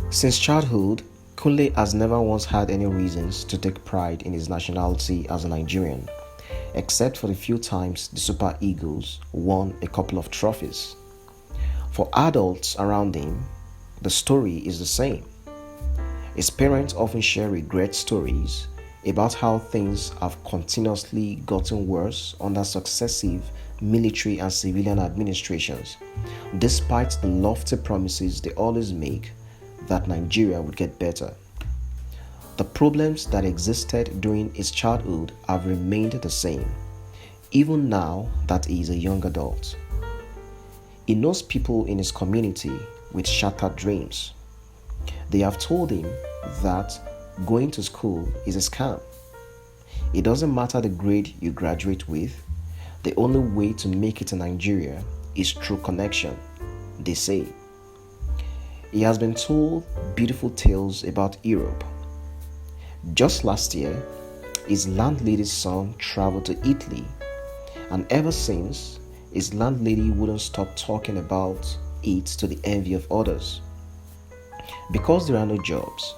Since childhood, Kunle has never once had any reasons to take pride in his nationality as a Nigerian, except for the few times the Super Eagles won a couple of trophies. For adults around him, the story is the same. His parents often share regret stories about how things have continuously gotten worse under successive military and civilian administrations, despite the lofty promises they always make that Nigeria would get better. The problems that existed during his childhood have remained the same, even now that he is a young adult. He knows people in his community with shattered dreams. They have told him that going to school is a scam. It doesn't matter the grade you graduate with, the only way to make it in Nigeria is through connection, they say. He has been told beautiful tales about Europe. Just last year, his landlady's son traveled to Italy, and ever since, his landlady wouldn't stop talking about it to the envy of others. Because there are no jobs,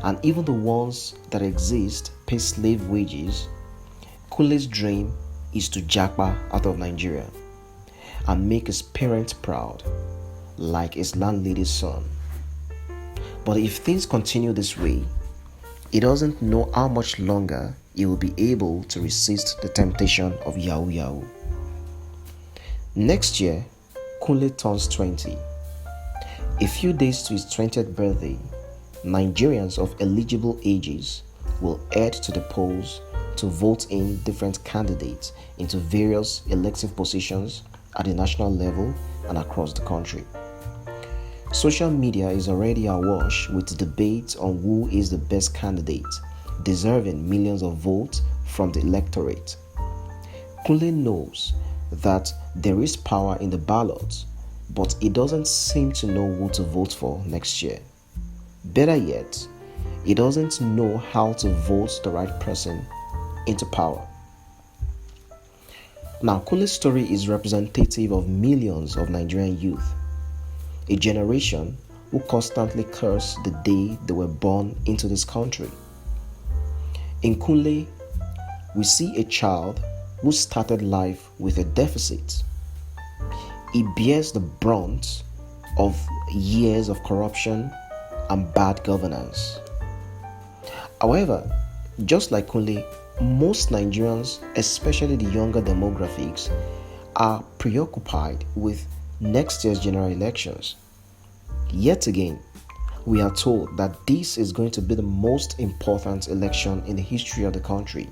and even the ones that exist pay slave wages, Kunle's dream is to japa out of Nigeria and make his parents proud, like his landlady's son. But if things continue this way, he doesn't know how much longer he will be able to resist the temptation of Yahoo Yahoo. Next year, Kunle turns 20. A few days to his 20th birthday, Nigerians of eligible ages will head to the polls to vote in different candidates into various elective positions at the national level and across the country. Social media is already awash with debates on who is the best candidate, deserving millions of votes from the electorate. Kunle knows that there is power in the ballot, but he doesn't seem to know who to vote for next year. Better yet, he doesn't know how to vote the right person into power. Now, Kunle's story is representative of millions of Nigerian youth, a generation who constantly curse the day they were born into this country. In Kunle, we see a child who started life with a deficit. He bears the brunt of years of corruption and bad governance. However, just like Kunle, most Nigerians, especially the younger demographics, are preoccupied with next year's general elections. Yet again, we are told that this is going to be the most important election in the history of the country.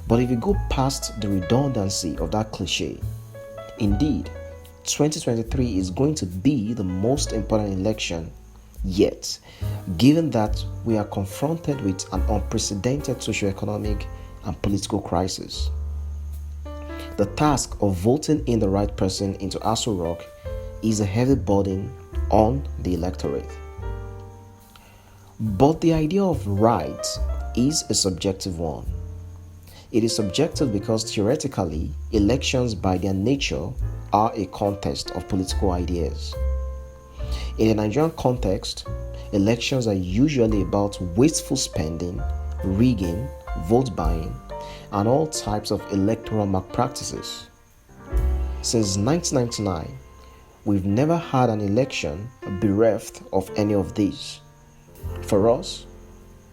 But if you go past the redundancy of that cliche, indeed, 2023 is going to be the most important election yet, given that we are confronted with an unprecedented socio-economic and political crisis. The task of voting in the right person into Aso Rock is a heavy burden on the electorate. But the idea of right is a subjective one. It is subjective because theoretically, elections by their nature are a contest of political ideas. In a Nigerian context, elections are usually about wasteful spending, rigging, vote buying, and all types of electoral malpractices. Since 1999, we've never had an election bereft of any of these. For us,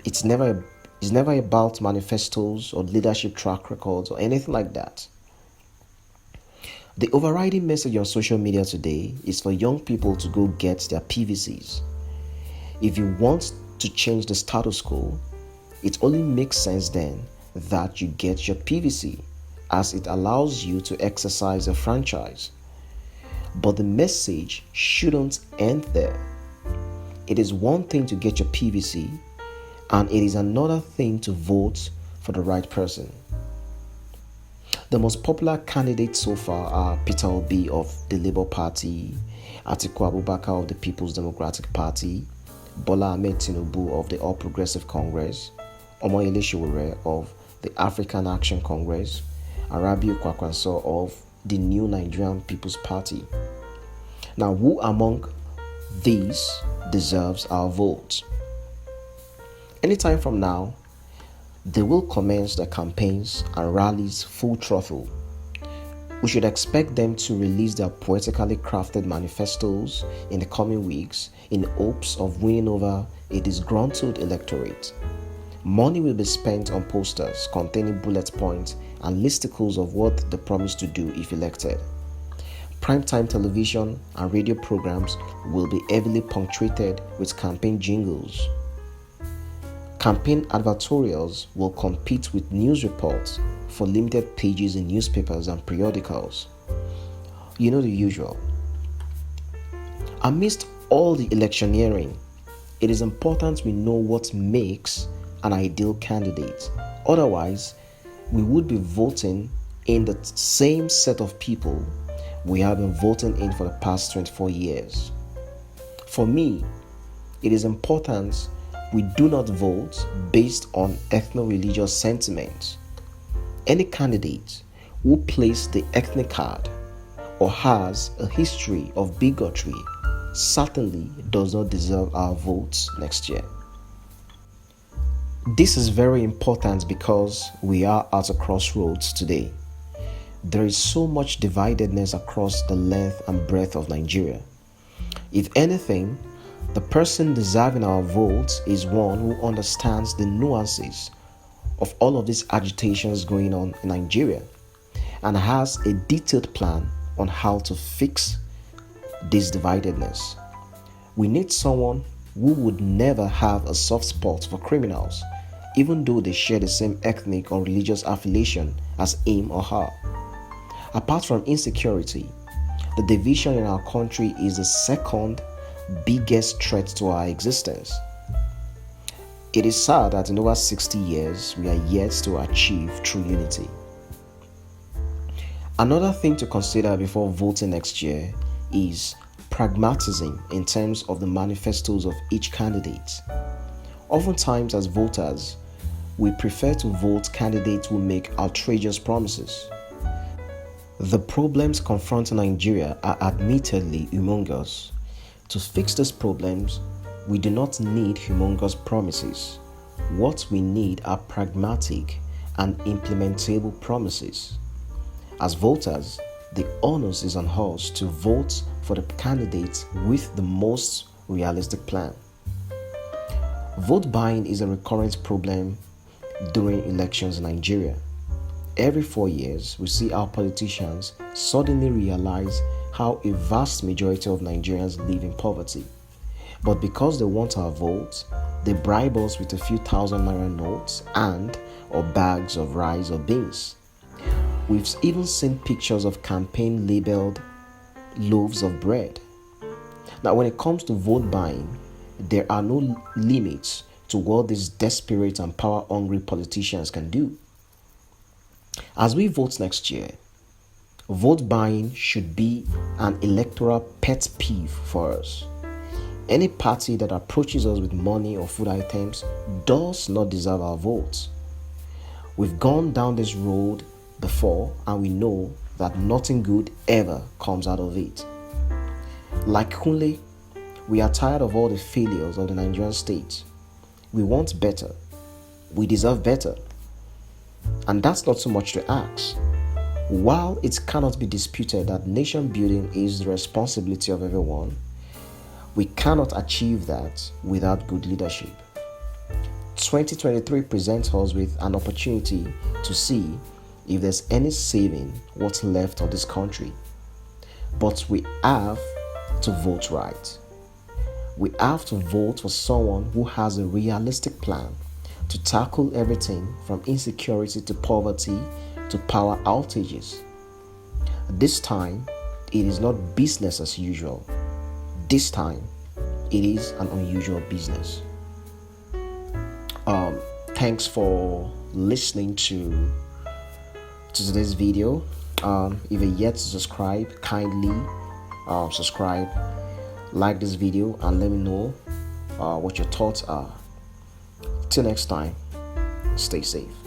it's never about manifestos or leadership track records or anything like that. The overriding message on social media today is for young people to go get their PVCs. If you want to change the status quo, it only makes sense then that you get your PVC, as it allows you to exercise a franchise. But the message shouldn't end there. It is one thing to get your PVC, and it is another thing to vote for the right person. The most popular candidates so far are Peter Obi of the Labour Party, Atiku Abubakar of the People's Democratic Party, Bola Ahmed Tinubu of the All Progressive Congress, Omoyele Sowore of the African Action Congress, and Rabiu Kwakwanso of the New Nigerian People's Party. Now, who among these deserves our vote. Anytime from now, they will commence their campaigns and rallies full throttle. We should expect them to release their poetically crafted manifestos in the coming weeks in hopes of winning over a disgruntled electorate. Money will be spent on posters containing bullet points and listicles of what they promise to do if elected. Primetime television and radio programs will be heavily punctuated with campaign jingles. Campaign advertorials will compete with news reports for limited pages in newspapers and periodicals. You know the usual. Amidst all the electioneering, it is important we know what makes an ideal candidate. Otherwise, we would be voting in the same set of people we have been voting in for the past 24 years. For me, it is important we do not vote based on ethno-religious sentiments. Any candidate who plays the ethnic card or has a history of bigotry certainly does not deserve our votes next year. This is very important because we are at a crossroads today. There is so much dividedness across the length and breadth of Nigeria. If anything, the person deserving our votes is one who understands the nuances of all of these agitations going on in Nigeria and has a detailed plan on how to fix this dividedness. We need someone who would never have a soft spot for criminals, even though they share the same ethnic or religious affiliation as him or her. Apart from insecurity, the division in our country is the second biggest threat to our existence. It is sad that in over 60 years, we are yet to achieve true unity. Another thing to consider before voting next year is pragmatism in terms of the manifestos of each candidate. Oftentimes, as voters, we prefer to vote candidates who make outrageous promises. The problems confronting Nigeria are admittedly humongous. To fix these problems, we do not need humongous promises. What we need are pragmatic and implementable promises. As voters, the onus is on us to vote for the candidates with the most realistic plan. Vote buying is a recurrent problem during elections in Nigeria. Every 4 years, we see our politicians suddenly realize how a vast majority of Nigerians live in poverty. But because they want our votes, they bribe us with a few thousand naira notes or bags of rice or beans. We've even seen pictures of campaign labeled loaves of bread. Now, when it comes to vote buying, there are no limits to what these desperate and power-hungry politicians can do. As we vote next year, vote buying should be an electoral pet peeve for us. Any party that approaches us with money or food items does not deserve our votes. We've gone down this road before and we know that nothing good ever comes out of it. Like Kunle, we are tired of all the failures of the Nigerian state. We want better. We deserve better. And that's not so much to ask. While it cannot be disputed that nation building is the responsibility of everyone, we cannot achieve that without good leadership. 2023 presents us with an opportunity to see if there's any saving what's left of this country. But we have to vote right. We have to vote for someone who has a realistic plan to tackle everything from insecurity to poverty to power outages. This time, it is not business as usual. This time, it is an unusual business. Thanks for listening to today's video. If you're yet to subscribe, kindly subscribe, like this video, and let me know what your thoughts are. Till next time, stay safe.